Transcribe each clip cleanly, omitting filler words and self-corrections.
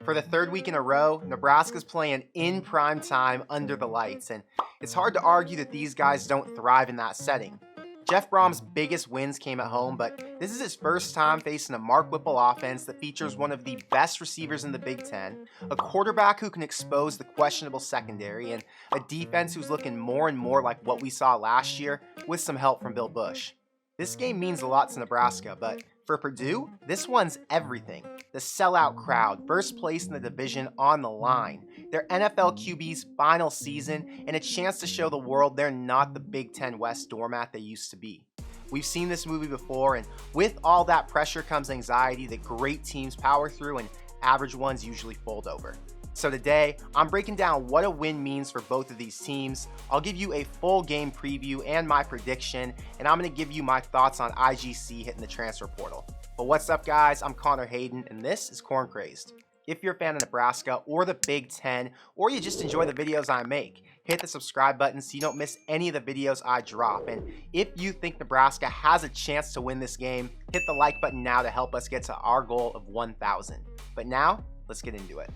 For the third week in a row, Nebraska's playing in prime time under the lights, and it's hard to argue that these guys don't thrive in that setting. Jeff Brom's biggest wins came at home, but this is his first time facing a Mark Whipple offense that features one of the best receivers in the Big Ten, a quarterback who can expose the questionable secondary, and a defense who's looking more and more like what we saw last year with some help from Bill Busch. This game means a lot to Nebraska, but for Purdue, this one's everything. The sellout crowd, first place in the division on the line, their NFL QB's final season, and a chance to show the world they're not the Big Ten West doormat they used to be. We've seen this movie before, and with all that pressure comes anxiety that great teams power through and average ones usually fold over. So today, I'm breaking down what a win means for both of these teams. I'll give you a full game preview and my prediction, and I'm going to give you my thoughts on IGC hitting the transfer portal. But what's up, guys? I'm Connor Hayden, and this is Corn Crazed. If you're a fan of Nebraska or the Big Ten, or you just enjoy the videos I make, hit the subscribe button so you don't miss any of the videos I drop. And if you think Nebraska has a chance to win this game, hit the like button now to help us get to our goal of 1,000. But now, let's get into it.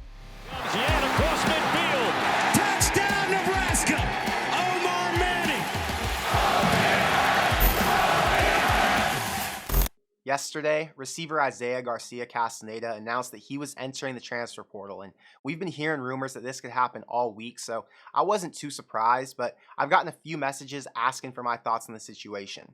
Yet across midfield. Touchdown, Nebraska! Omar Manning! Yesterday, receiver Isaiah Garcia Castaneda announced that he was entering the transfer portal, and we've been hearing rumors that this could happen all week, so I wasn't too surprised, but I've gotten a few messages asking for my thoughts on the situation.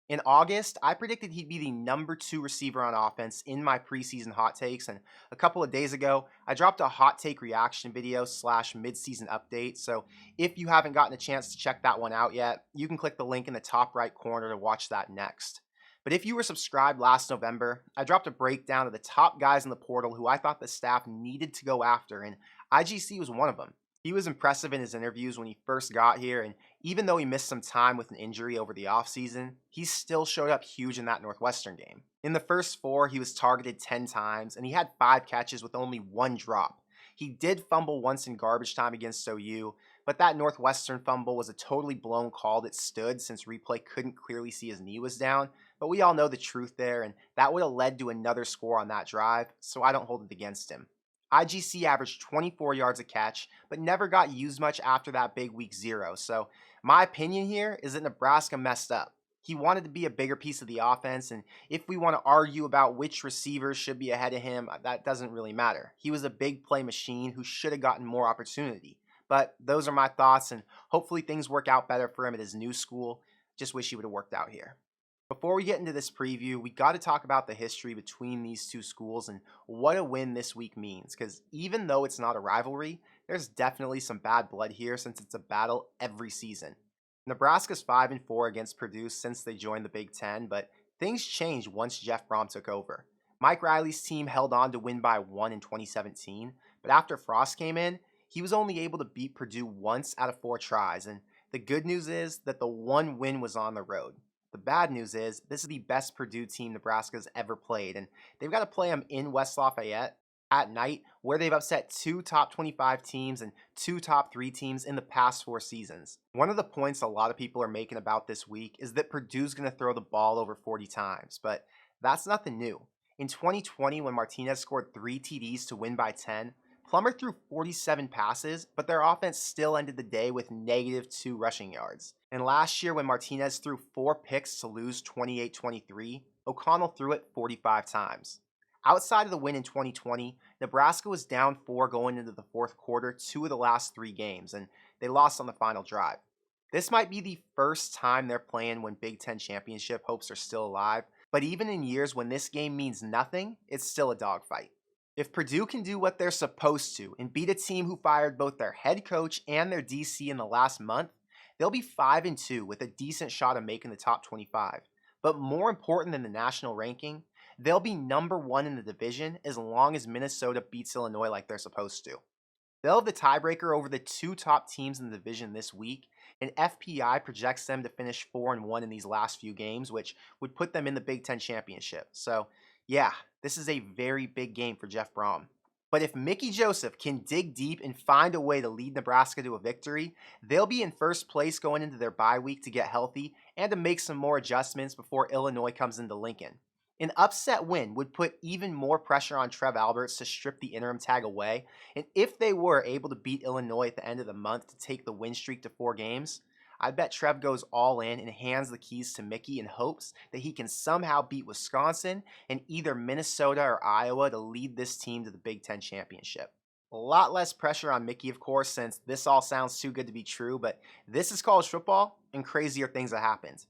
In August, I predicted he'd be the number 2 receiver on offense in my preseason hot takes, and a couple of days ago, I dropped a hot take reaction video / midseason update, so if you haven't gotten a chance to check that one out yet, you can click the link in the top right corner to watch that next. But if you were subscribed last November, I dropped a breakdown of the top guys in the portal who I thought the staff needed to go after, and IGC was one of them. He was impressive in his interviews when he first got here, and even though he missed some time with an injury over the offseason, he still showed up huge in that Northwestern game. In the first 4, he was targeted 10 times, and he had 5 catches with only 1 drop. He did fumble once in garbage time against OU, but that Northwestern fumble was a totally blown call that stood since replay couldn't clearly see his knee was down, but we all know the truth there, and that would have led to another score on that drive, so I don't hold it against him. IGC averaged 24 yards a catch, but never got used much after that big week 0. So my opinion here is that Nebraska messed up. He wanted to be a bigger piece of the offense, and if we want to argue about which receivers should be ahead of him, that doesn't really matter. He was a big play machine who should have gotten more opportunity. But those are my thoughts, and hopefully things work out better for him at his new school. Just wish he would have worked out here. Before we get into this preview, we got to talk about the history between these two schools and what a win this week means, because even though it's not a rivalry, there's definitely some bad blood here since it's a battle every season. Nebraska's 5-4 against Purdue since they joined the Big Ten, but things changed once Jeff Brom took over. Mike Riley's team held on to win by 1 in 2017, but after Frost came in, he was only able to beat Purdue once out of 4 tries, and the good news is that the one win was on the road. The bad news is this is the best Purdue team Nebraska's ever played, and they've got to play them in West Lafayette at night, where they've upset 2 top 25 teams and 2 top 3 teams in the past 4 seasons. One of the points a lot of people are making about this week is that Purdue's going to throw the ball over 40 times, but that's nothing new. In 2020, when Martinez scored 3 TDs to win by 10, Plummer threw 47 passes, but their offense still ended the day with -2 rushing yards. And last year, when Martinez threw 4 picks to lose 28-23, O'Connell threw it 45 times. Outside of the win in 2020, Nebraska was down 4 going into the 4th quarter 2 of the last 3 games, and they lost on the final drive. This might be the first time they're playing when Big Ten championship hopes are still alive, but even in years when this game means nothing, it's still a dogfight. If Purdue can do what they're supposed to and beat a team who fired both their head coach and their DC in the last month, they'll be 5-2 with a decent shot of making the top 25. But more important than the national ranking, they'll be number 1 in the division as long as Minnesota beats Illinois like they're supposed to. They'll have the tiebreaker over the 2 top teams in the division this week, and FPI projects them to finish 4-1 in these last few games, which would put them in the Big Ten championship. So, yeah, this is a very big game for Jeff Brom. But if Mickey Joseph can dig deep and find a way to lead Nebraska to a victory, they'll be in first place going into their bye week to get healthy and to make some more adjustments before Illinois comes into Lincoln. An upset win would put even more pressure on Trev Alberts to strip the interim tag away, and if they were able to beat Illinois at the end of the month to take the win streak to 4 games, I bet Trev goes all in and hands the keys to Mickey in hopes that he can somehow beat Wisconsin and either Minnesota or Iowa to lead this team to the Big Ten championship. A lot less pressure on Mickey, of course, since this all sounds too good to be true, but this is college football, and crazier things have happened.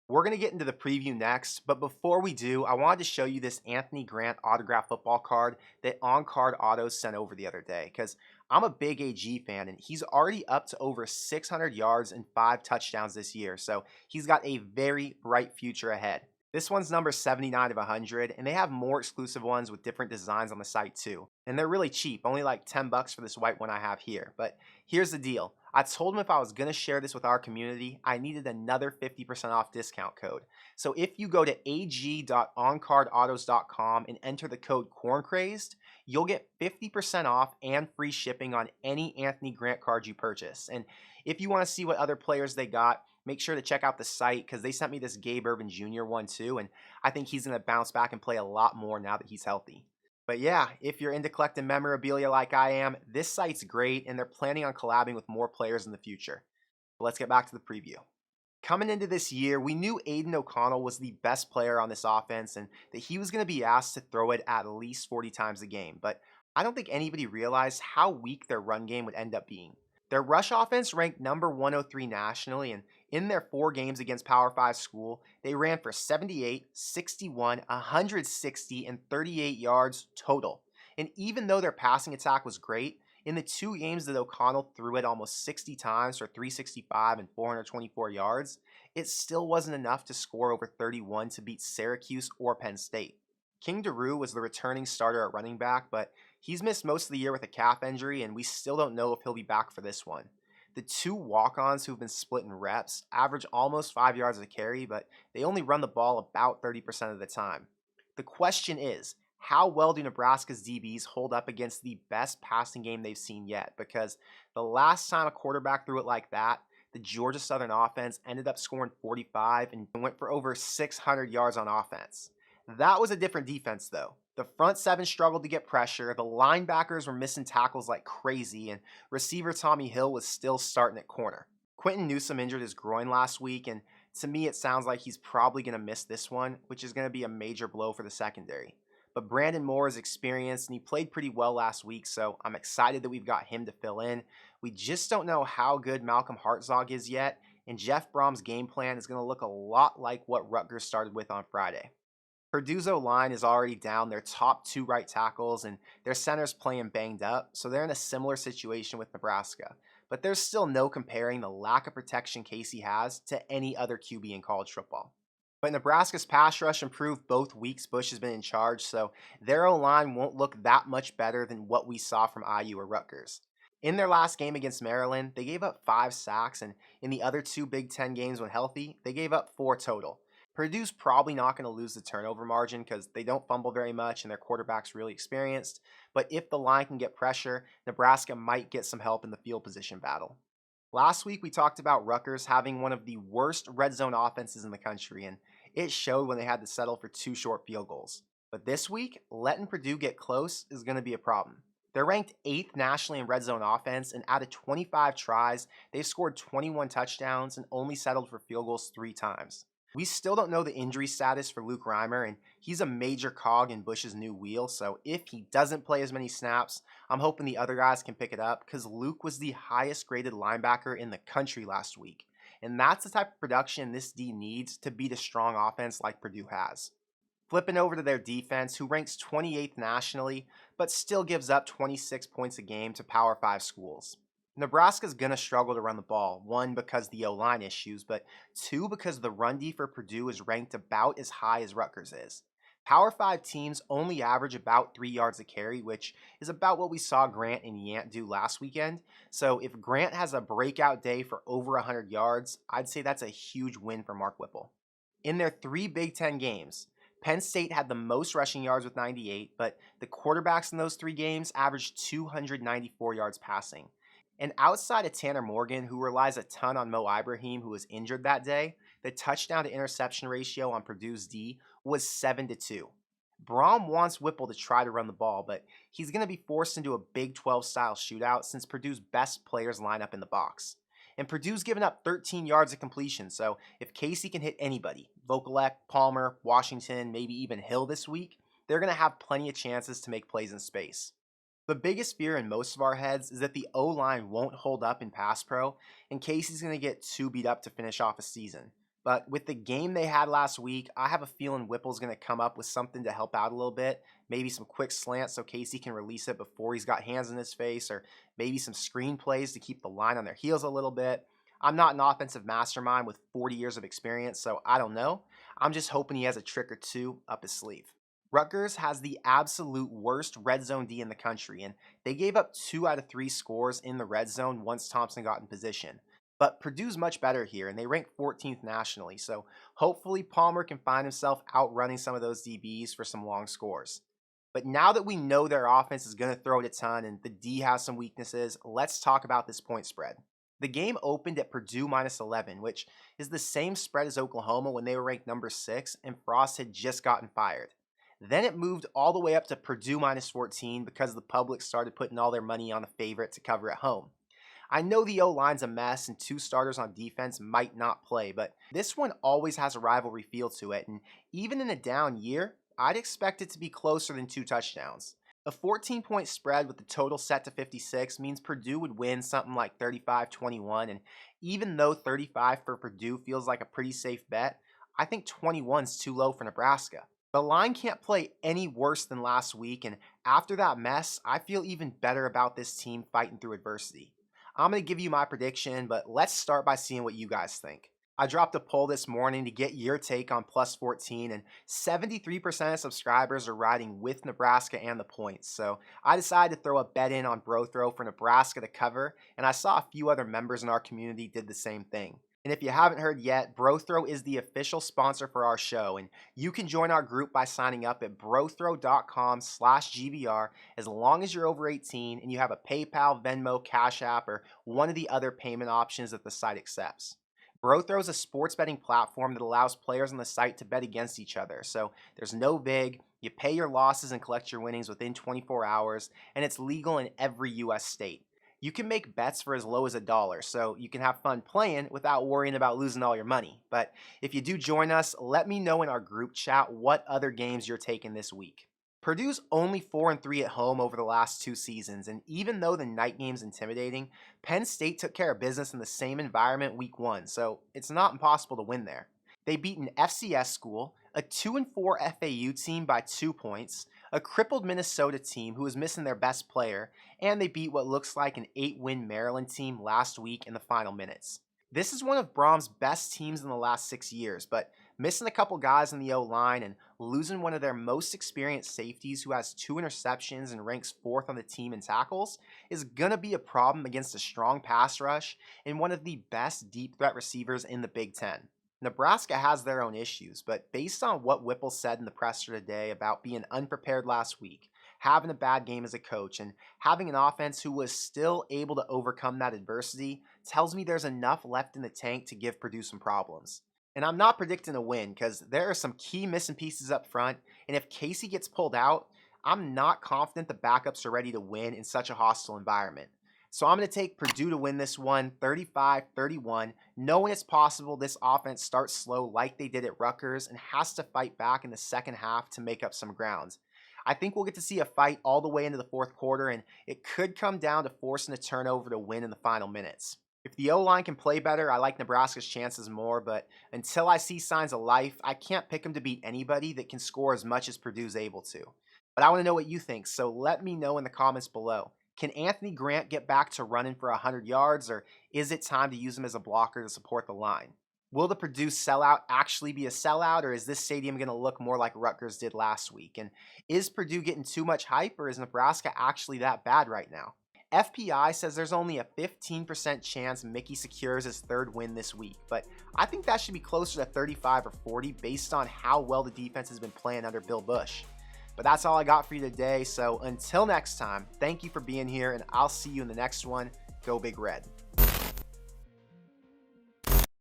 We're going to get into the preview next, but before we do, I wanted to show you this Anthony Grant autograph football card that On Card Autos sent over the other day, because I'm a big AG fan, and he's already up to over 600 yards and 5 touchdowns this year, so he's got a very bright future ahead. This one's number 79 of 100, and they have more exclusive ones with different designs on the site too. And they're really cheap, only like $10 for this white one I have here. But here's the deal. I told him if I was going to share this with our community, I needed another 50% off discount code. So if you go to ag.oncardautos.com and enter the code CORNCRAZED, you'll get 50% off and free shipping on any Anthony Grant card you purchase. And if you want to see what other players they got, make sure to check out the site because they sent me this Gabe Ervin Jr. one too, and I think he's going to bounce back and play a lot more now that he's healthy. But yeah, if you're into collecting memorabilia like I am, this site's great, and they're planning on collabing with more players in the future. But let's get back to the preview. Coming into this year, we knew Aiden O'Connell was the best player on this offense and that he was going to be asked to throw it at least 40 times a game, but I don't think anybody realized how weak their run game would end up being. Their rush offense ranked number 103 nationally, and in their 4 games against Power 5 school, they ran for 78, 61, 160, and 38 yards total. And even though their passing attack was great, in the 2 games that O'Connell threw it almost 60 times for 365 and 424 yards, it still wasn't enough to score over 31 to beat Syracuse or Penn State. King Daru was the returning starter at running back, but he's missed most of the year with a calf injury, and we still don't know if he'll be back for this one. The 2 walk-ons who've been splitting reps average almost 5 yards a carry, but they only run the ball about 30% of the time. The question is, how well do Nebraska's DBs hold up against the best passing game they've seen yet? Because the last time a quarterback threw it like that, the Georgia Southern offense ended up scoring 45 and went for over 600 yards on offense. That was a different defense though. The front 7 struggled to get pressure, the linebackers were missing tackles like crazy, and receiver Tommy Hill was still starting at corner. Quentin Newsome injured his groin last week, and to me it sounds like he's probably going to miss this one, which is going to be a major blow for the secondary. But Brandon Moore is experienced, and he played pretty well last week, so I'm excited that we've got him to fill in. We just don't know how good Malcolm Hartzog is yet, and Jeff Brom's game plan is going to look a lot like what Rutgers started with on Friday. Purdue's O-line is already down their top 2 right tackles, and their center's playing banged up, so they're in a similar situation with Nebraska. But there's still no comparing the lack of protection Casey has to any other QB in college football. But Nebraska's pass rush improved both weeks Bush has been in charge, so their O-line won't look that much better than what we saw from IU or Rutgers. In their last game against Maryland, they gave up 5 sacks, and in the other 2 Big Ten games when healthy, they gave up 4 total. Purdue's probably not going to lose the turnover margin because they don't fumble very much and their quarterback's really experienced, but if the line can get pressure, Nebraska might get some help in the field position battle. Last week we talked about Rutgers having one of the worst red zone offenses in the country, and it showed when they had to settle for 2 short field goals. But this week, letting Purdue get close is going to be a problem. They're ranked 8th nationally in red zone offense, and out of 25 tries, they've scored 21 touchdowns and only settled for field goals 3 times. We still don't know the injury status for Luke Reimer, and he's a major cog in Bush's new wheel, so if he doesn't play as many snaps, I'm hoping the other guys can pick it up because Luke was the highest graded linebacker in the country last week, and that's the type of production this D needs to beat a strong offense like Purdue has. Flipping over to their defense, who ranks 28th nationally, but still gives up 26 points a game to Power 5 schools. Nebraska's going to struggle to run the ball, 1 because the O-line issues, but 2 because the run D for Purdue is ranked about as high as Rutgers is. Power 5 teams only average about 3 yards a carry, which is about what we saw Grant and Yant do last weekend. So if Grant has a breakout day for over 100 yards, I'd say that's a huge win for Mark Whipple. In their 3 Big Ten games, Penn State had the most rushing yards with 98, but the quarterbacks in those 3 games averaged 294 yards passing. And outside of Tanner Morgan, who relies a ton on Mo Ibrahim, who was injured that day, the touchdown to interception ratio on Purdue's D was 7-2. Braum wants Whipple to try to run the ball, but he's going to be forced into a Big 12 style shootout since Purdue's best players line up in the box. And Purdue's given up 13 yards of completion, so if Casey can hit anybody, Vokalek, Palmer, Washington, maybe even Hill this week, they're going to have plenty of chances to make plays in space. The biggest fear in most of our heads is that the O-line won't hold up in pass pro, and Casey's going to get too beat up to finish off a season. But with the game they had last week, I have a feeling Whipple's going to come up with something to help out a little bit. Maybe some quick slants so Casey can release it before he's got hands in his face, or maybe some screen plays to keep the line on their heels a little bit. I'm not an offensive mastermind with 40 years of experience, so I don't know. I'm just hoping he has a trick or two up his sleeve. Rutgers has the absolute worst red zone D in the country, and they gave up 2 out of 3 scores in the red zone once Thompson got in position. But Purdue's much better here, and they rank 14th nationally, so hopefully Palmer can find himself outrunning some of those DBs for some long scores. But now that we know their offense is going to throw it a ton and the D has some weaknesses, let's talk about this point spread. The game opened at Purdue -11, which is the same spread as Oklahoma when they were ranked number 6 and Frost had just gotten fired. Then it moved all the way up to Purdue -14 because the public started putting all their money on the favorite to cover at home. I know the O-line's a mess and 2 starters on defense might not play, but this one always has a rivalry feel to it, and even in a down year, I'd expect it to be closer than 2 touchdowns. A 14-point spread with the total set to 56 means Purdue would win something like 35-21, and even though 35 for Purdue feels like a pretty safe bet, I think 21's too low for Nebraska. The line can't play any worse than last week, and after that mess, I feel even better about this team fighting through adversity. I'm going to give you my prediction, but let's start by seeing what you guys think. I dropped a poll this morning to get your take on +14, and 73% of subscribers are riding with Nebraska and the points. So I decided to throw a bet in on Brothrow for Nebraska to cover, and I saw a few other members in our community did the same thing. And if you haven't heard yet, Brothrow is the official sponsor for our show, and you can join our group by signing up at brothrow.com/GBR as long as you're over 18 and you have a PayPal, Venmo, Cash App, or one of the other payment options that the site accepts. Brothrow is a sports betting platform that allows players on the site to bet against each other, so there's no vig, you pay your losses and collect your winnings within 24 hours, and it's legal in every U.S. state. You can make bets for as low as $1, so you can have fun playing without worrying about losing all your money. But if you do join us, let me know in our group chat what other games you're taking this week. Purdue's only 4-3 at home over the last 2 seasons, and even though the night game's intimidating, Penn State took care of business in the same environment week 1, so it's not impossible to win there. They beat an FCS school, a 2-4 FAU team by 2 points, a crippled Minnesota team who was missing their best player, and they beat what looks like an 8-win Maryland team last week in the final minutes. This is one of Braum's best teams in the last 6 years, but missing a couple guys in the O-line and losing one of their most experienced safeties who has 2 interceptions and ranks 4th on the team in tackles is going to be a problem against a strong pass rush and one of the best deep threat receivers in the Big Ten. Nebraska has their own issues, but based on what Whipple said in the presser today about being unprepared last week, having a bad game as a coach, and having an offense who was still able to overcome that adversity, tells me there's enough left in the tank to give Purdue some problems. And I'm not predicting a win because there are some key missing pieces up front, and if Casey gets pulled out, I'm not confident the backups are ready to win in such a hostile environment. So I'm going to take Purdue to win this one 35-31, knowing it's possible this offense starts slow like they did at Rutgers and has to fight back in the second half to make up some ground. I think we'll get to see a fight all the way into the 4th quarter, and it could come down to forcing a turnover to win in the final minutes. If the O-line can play better, I like Nebraska's chances more, but until I see signs of life, I can't pick them to beat anybody that can score as much as Purdue's able to. But I want to know what you think, so let me know in the comments below. Can Anthony Grant get back to running for 100 yards, or is it time to use him as a blocker to support the line? Will the Purdue sellout actually be a sellout, or is this stadium going to look more like Rutgers did last week? And is Purdue getting too much hype, or is Nebraska actually that bad right now? FPI says there's only a 15% chance Mickey secures his 3rd win this week, but I think that should be closer to 35 or 40 based on how well the defense has been playing under Bill Busch. But that's all I got for you today, so until next time, thank you for being here, and I'll see you in the next one. Go Big Red.